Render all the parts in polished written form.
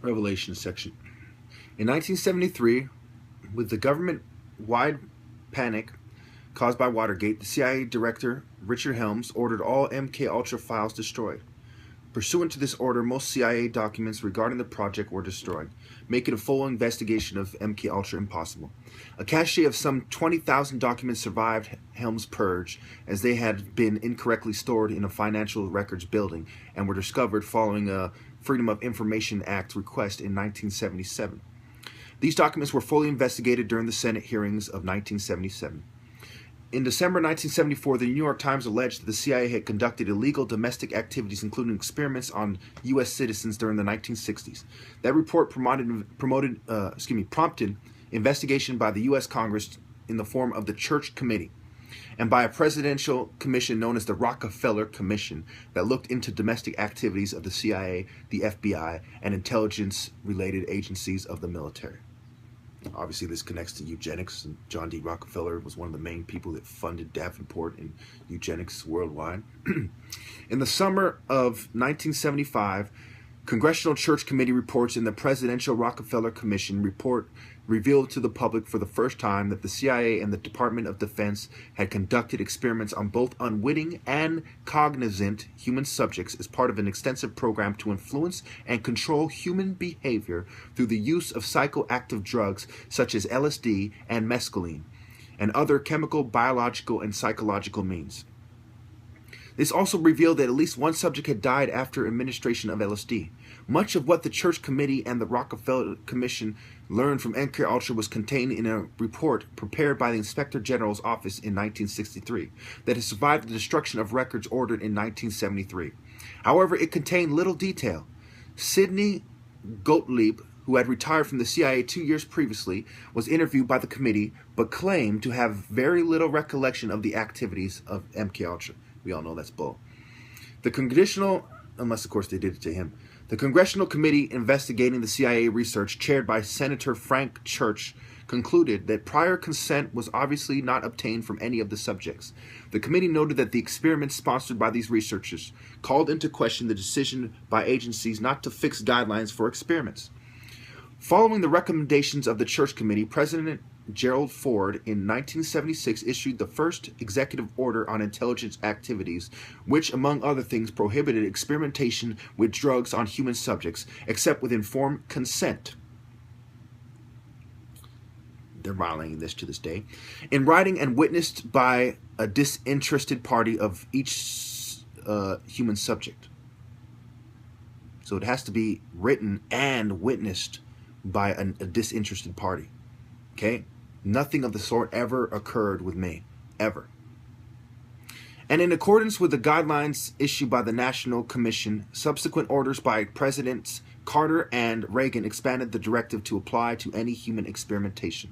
Revelation section. In 1973, with the government-wide panic caused by Watergate, the CIA director Richard Helms ordered all MKUltra files destroyed. Pursuant to this order, most CIA documents regarding the project were destroyed, making a full investigation of MKUltra impossible. A cache of some 20,000 documents survived Helms' purge, as they had been incorrectly stored in a financial records building and were discovered following a Freedom of Information Act request in 1977. These documents were fully investigated during the Senate hearings of 1977. In December 1974, the New York Times alleged that the CIA had conducted illegal domestic activities, including experiments on U.S. citizens during the 1960s. That report prompted investigation by the U.S. Congress in the form of the Church Committee and by a presidential commission known as the Rockefeller Commission that looked into domestic activities of the CIA, the FBI, and intelligence-related agencies of the military. Obviously, this connects to eugenics, and John D. Rockefeller was one of the main people that funded Davenport in eugenics worldwide. In the summer of 1975, Congressional Church Committee reports in the Presidential Rockefeller Commission report revealed to the public for the first time that the CIA and the Department of Defense had conducted experiments on both unwitting and cognizant human subjects as part of an extensive program to influence and control human behavior through the use of psychoactive drugs such as LSD and mescaline, and other chemical, biological, and psychological means. This also revealed that at least one subject had died after administration of LSD. Much of what the Church Committee and the Rockefeller Commission learned from MKUltra was contained in a report prepared by the Inspector General's office in 1963 that has survived the destruction of records ordered in 1973. However, it contained little detail. Sidney Gottlieb, who had retired from the CIA 2 years previously, was interviewed by the committee but claimed to have very little recollection of the activities of MKUltra. We all know that's bull. The congressional, unless of course they did it to him, the Congressional Committee investigating the CIA research, chaired by Senator Frank Church, concluded that prior consent was obviously not obtained from any of the subjects. The committee noted that the experiments sponsored by these researchers called into question the decision by agencies not to fix guidelines for experiments. Following the recommendations of the Church Committee, President Gerald Ford in 1976 issued the first executive order on intelligence activities, which, among other things, prohibited experimentation with drugs on human subjects, except with informed consent. They're violating this to this day. In writing and witnessed by a disinterested party of each human subject. So it has to be written and witnessed by a disinterested party. Okay? Nothing of the sort ever occurred with me. Ever. And in accordance with the guidelines issued by the National Commission, subsequent orders by Presidents Carter and Reagan expanded the directive to apply to any human experimentation.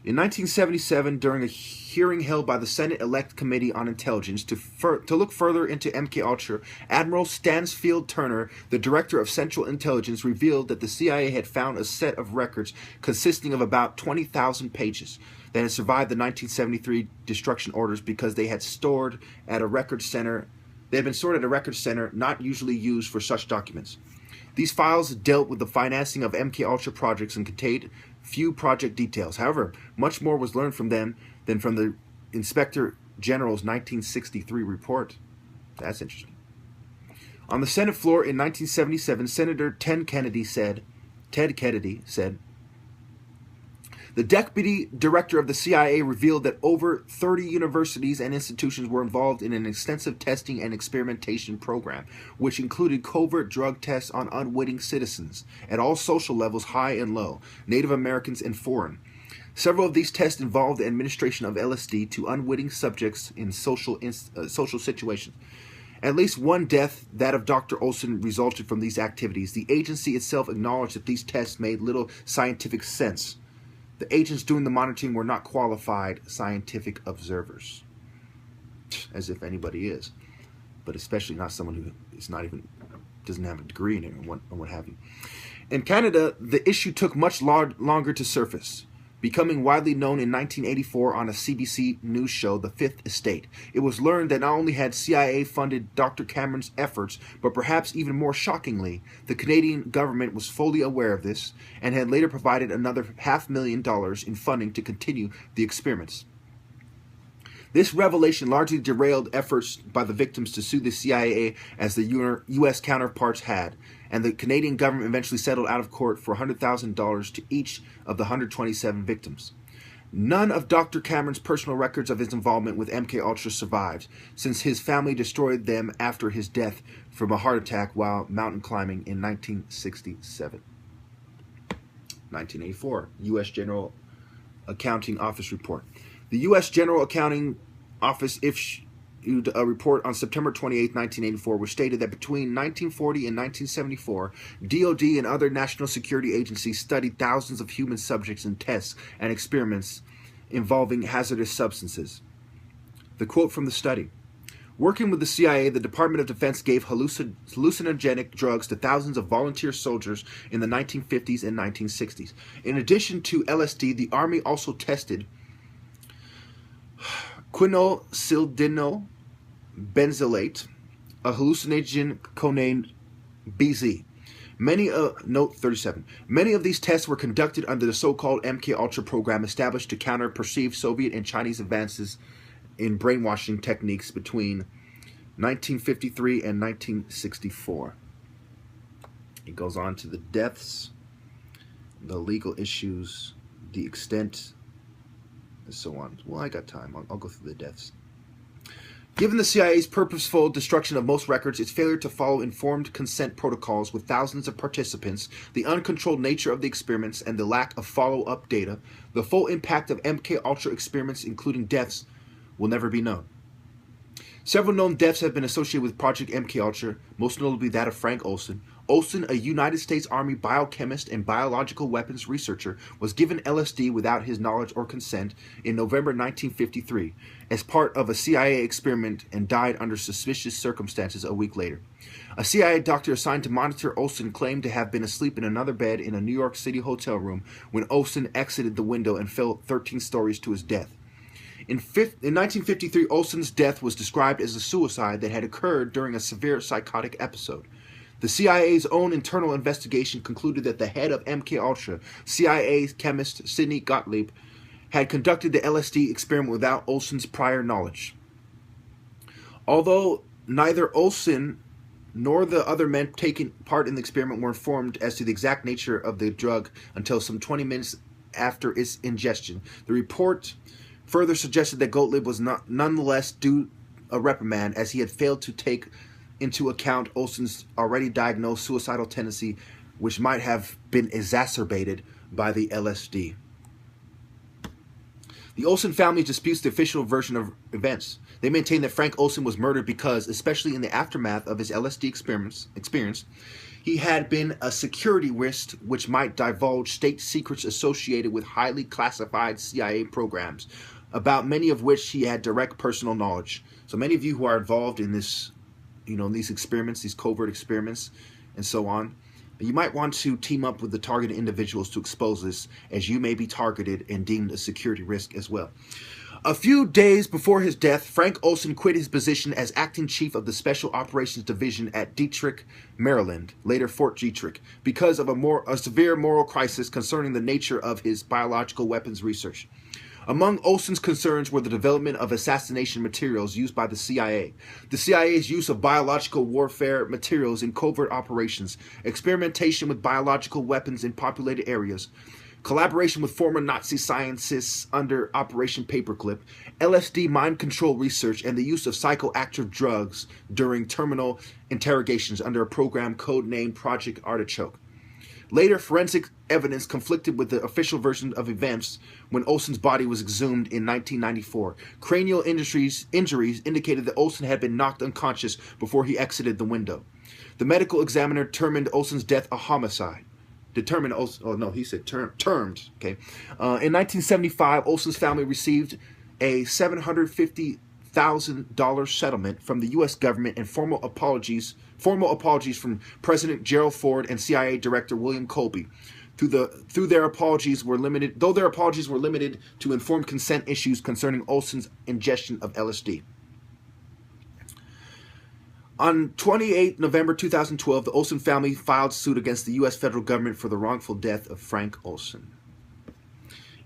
In 1977, during a hearing held by the Senate Elect Committee on Intelligence to look further into MKUltra, Admiral Stansfield Turner, the director of Central Intelligence, revealed that the CIA had found a set of records consisting of about 20,000 pages that had survived the 1973 destruction orders because they had stored at a record center. They had been stored at a record center not usually used for such documents. These files dealt with the financing of MKUltra projects and contained few project details. However, much more was learned from them than from the Inspector General's 1963 report. That's interesting. On the Senate floor in 1977, Senator Ted Kennedy said, the deputy director of the CIA revealed that over 30 universities and institutions were involved in an extensive testing and experimentation program, which included covert drug tests on unwitting citizens at all social levels, high and low, Native Americans and foreign. Several of these tests involved the administration of LSD to unwitting subjects in social situations. At least one death, that of Dr. Olson, resulted from these activities. The agency itself acknowledged that these tests made little scientific sense. The agents doing the monitoring were not qualified scientific observers. As if anybody is. But especially not someone who is not even, doesn't have a degree in it or what have you. In Canada, the issue took much longer to surface. becoming widely known in 1984 on a CBC News show, The Fifth Estate. It was learned that not only had CIA funded Dr. Cameron's efforts, but perhaps even more shockingly, the Canadian government was fully aware of this and had later provided another $500,000 in funding to continue the experiments. This revelation largely derailed efforts by the victims to sue the CIA as the U.S. counterparts had, and the Canadian government eventually settled out of court for $100,000 to each of the 127 victims. None of Dr. Cameron's personal records of his involvement with MKUltra survived, since his family destroyed them after his death from a heart attack while mountain climbing in 1967. 1984, U.S. General Accounting Office report. The U.S. General Accounting Office issued a report on September 28, 1984, which stated that between 1940 and 1974, DoD and other national security agencies studied thousands of human subjects in tests and experiments involving hazardous substances. The quote from the study: "Working with the CIA, the Department of Defense gave hallucinogenic drugs to thousands of volunteer soldiers in the 1950s and 1960s. In addition to LSD, the Army also tested quinosildenol benzylate, a hallucinogen codenamed BZ. Note 37. Many of these tests were conducted under the so-called MKUltra program established to counter perceived Soviet and Chinese advances in brainwashing techniques between 1953 and 1964. It goes on to the deaths, the legal issues, the extent, and so on. Well, I got time. I'll go through the deaths. Given the CIA's purposeful destruction of most records, its failure to follow informed consent protocols with thousands of participants, the uncontrolled nature of the experiments, and the lack of follow-up data, the full impact of MKUltra experiments, including deaths, will never be known. Several known deaths have been associated with Project MKUltra, most notably that of Frank Olson. Olson, a United States Army biochemist and biological weapons researcher, was given LSD without his knowledge or consent in November 1953 as part of a CIA experiment and died under suspicious circumstances a week later. A CIA doctor assigned to monitor Olson claimed to have been asleep in another bed in a New York City hotel room when Olson exited the window and fell 13 stories to his death. In 1953, Olson's death was described as a suicide that had occurred during a severe psychotic episode. The CIA's own internal investigation concluded that the head of MKUltra, CIA chemist Sidney Gottlieb, had conducted the LSD experiment without Olson's prior knowledge. Although neither Olson nor the other men taking part in the experiment were informed as to the exact nature of the drug until some 20 minutes after its ingestion, the report further suggested that Gottlieb was nonetheless due a reprimand as he had failed to take into account Olson's already diagnosed suicidal tendency, which might have been exacerbated by the LSD. The Olson family disputes the official version of events. They maintain that Frank Olson was murdered because, especially in the aftermath of his LSD experience, he had been a security risk which might divulge state secrets associated with highly classified CIA programs, about many of which he had direct personal knowledge. So many of you who are involved in this, these experiments, these covert experiments, and so on, you might want to team up with the targeted individuals to expose this, as you may be targeted and deemed a security risk as well. A few days before his death, Frank Olson quit his position as acting chief of the Special Operations Division at Detrick, Maryland, later Fort Detrick, because of a severe moral crisis concerning the nature of his biological weapons research. Among Olson's concerns were the development of assassination materials used by the CIA, the CIA's use of biological warfare materials in covert operations, experimentation with biological weapons in populated areas, collaboration with former Nazi scientists under Operation Paperclip, LSD mind control research, and the use of psychoactive drugs during terminal interrogations under a program codenamed Project Artichoke. Later, forensic evidence conflicted with the official version of events when Olson's body was exhumed in 1994. Cranial injuries indicated that Olson had been knocked unconscious before he exited the window. The medical examiner determined Olson's death a homicide. Termed. Okay. In 1975, Olson's family received a $750,000 settlement from the U.S. government and formal apologies from President Gerald Ford and CIA Director William Colby. Though their apologies were limited to informed consent issues concerning Olson's ingestion of LSD. On 28 November 2012, the Olson family filed suit against the U.S. federal government for the wrongful death of Frank Olson.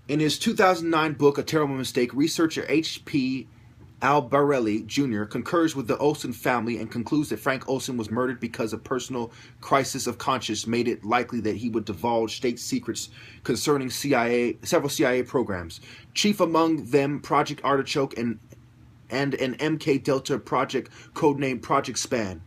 In his 2009 book, A Terrible Mistake, researcher H.P. Albarelli Jr. concurs with the Olson family and concludes that Frank Olson was murdered because a personal crisis of conscience made it likely that he would divulge state secrets concerning several CIA programs, chief among them Project Artichoke and an MK Delta project codenamed Project Span.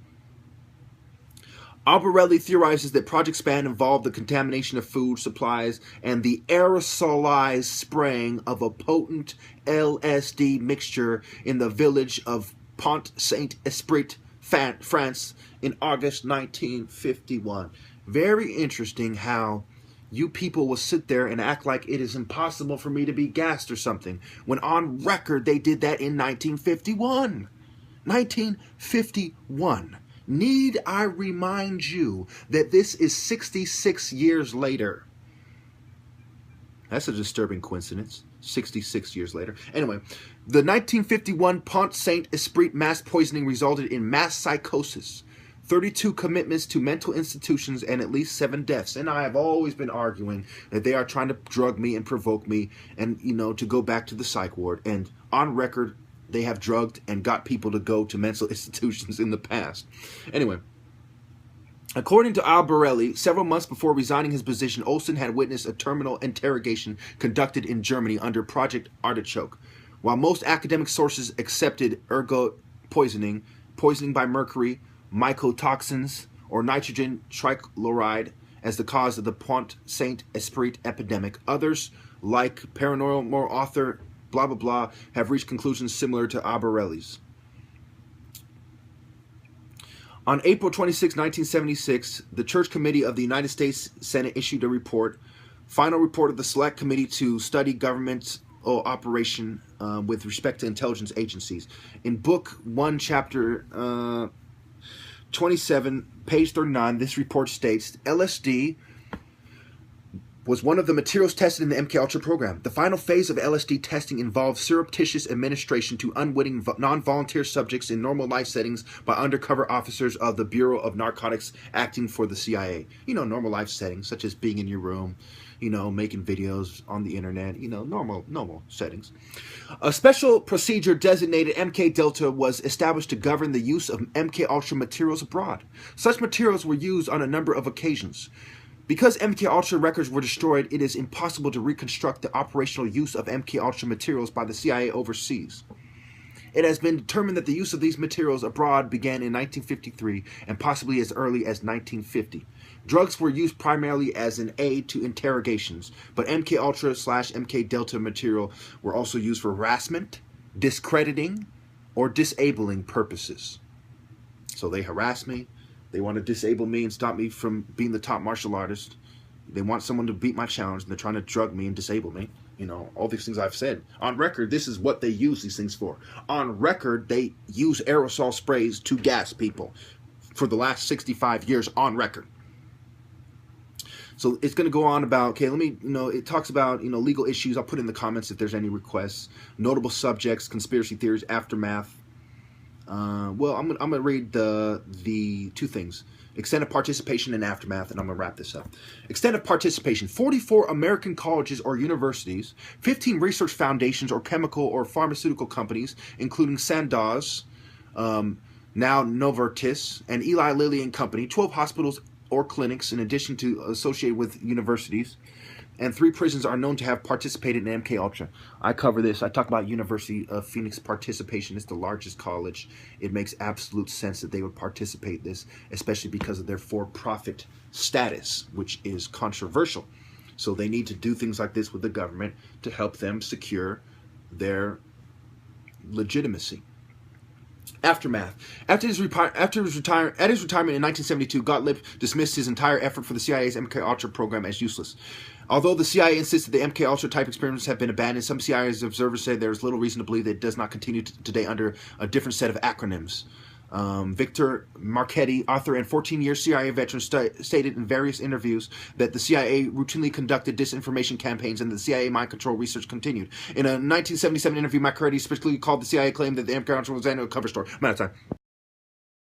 Albarelli theorizes that Project Span involved the contamination of food supplies and the aerosolized spraying of a potent LSD mixture in the village of Pont-Saint-Esprit, France, in August 1951. Very interesting how you people will sit there and act like it is impossible for me to be gassed or something, when on record they did that in 1951. 1951. Need I remind you that this is 66 years later? That's a disturbing coincidence. 66 years later. Anyway, the 1951 Pont-Saint-Esprit mass poisoning resulted in mass psychosis, 32 commitments to mental institutions, and at least 7 deaths. And I have always been arguing that they are trying to drug me and provoke me and, to go back to the psych ward. And on record, they have drugged and got people to go to mental institutions in the past. Anyway, according to Albarelli, several months before resigning his position, Olson had witnessed a terminal interrogation conducted in Germany under Project Artichoke. While most academic sources accepted ergot poisoning by mercury, mycotoxins, or nitrogen trichloride as the cause of the Pont-Saint-Esprit epidemic, others, like paranormal author blah blah blah, have reached conclusions similar to Albarelli's. On April 26, 1976, the Church Committee of the United States Senate issued a final report of the Select Committee to study government operation with respect to intelligence agencies. In Book 1, Chapter 27, page 39, this report states, LSD was one of the materials tested in the MKUltra program. The final phase of LSD testing involved surreptitious administration to unwitting non-volunteer subjects in normal life settings by undercover officers of the Bureau of Narcotics acting for the CIA. Normal life settings, such as being in your room, making videos on the internet, normal settings. A special procedure designated MK Delta was established to govern the use of MKUltra materials abroad. Such materials were used on a number of occasions. Because MKUltra records were destroyed, it is impossible to reconstruct the operational use of MKUltra materials by the CIA overseas. It has been determined that the use of these materials abroad began in 1953 and possibly as early as 1950. Drugs were used primarily as an aid to interrogations, but MKUltra/MK Delta material were also used for harassment, discrediting, or disabling purposes. So they harass me. They want to disable me and stop me from being the top martial artist. They want someone to beat my challenge, and they're trying to drug me and disable me. All these things I've said. On record, this is what they use these things for. On record, they use aerosol sprays to gas people for the last 65 years on record. So it's going to go on about, it talks about, legal issues. I'll put in the comments if there's any requests. Notable subjects, conspiracy theories, aftermath. I'm gonna read the 2 things: extent of participation and aftermath, and I'm gonna wrap this up. Extent of participation: 44 American colleges or universities, 15 research foundations or chemical or pharmaceutical companies, including Sandoz, now Novartis, and Eli Lilly and Company, 12 hospitals or clinics, in addition to associated with universities, and 3 prisons are known to have participated in MKUltra. I cover this. I talk about University of Phoenix participation. It's the largest college. It makes absolute sense that they would participate in this, especially because of their for-profit status, which is controversial. So they need to do things like this with the government to help them secure their legitimacy. Aftermath. At his retirement in 1972, Gottlieb dismissed his entire effort for the CIA's MKUltra program as useless. Although the CIA insisted the MKUltra type experiments have been abandoned, some CIA observers say there is little reason to believe that it does not continue today under a different set of acronyms. Victor Marchetti, author and 14-year CIA veteran, stated in various interviews that the CIA routinely conducted disinformation campaigns and the CIA mind control research continued. In a 1977 interview, Marchetti specifically called the CIA claim that the MKUltra was an annual cover story. I'm out of time.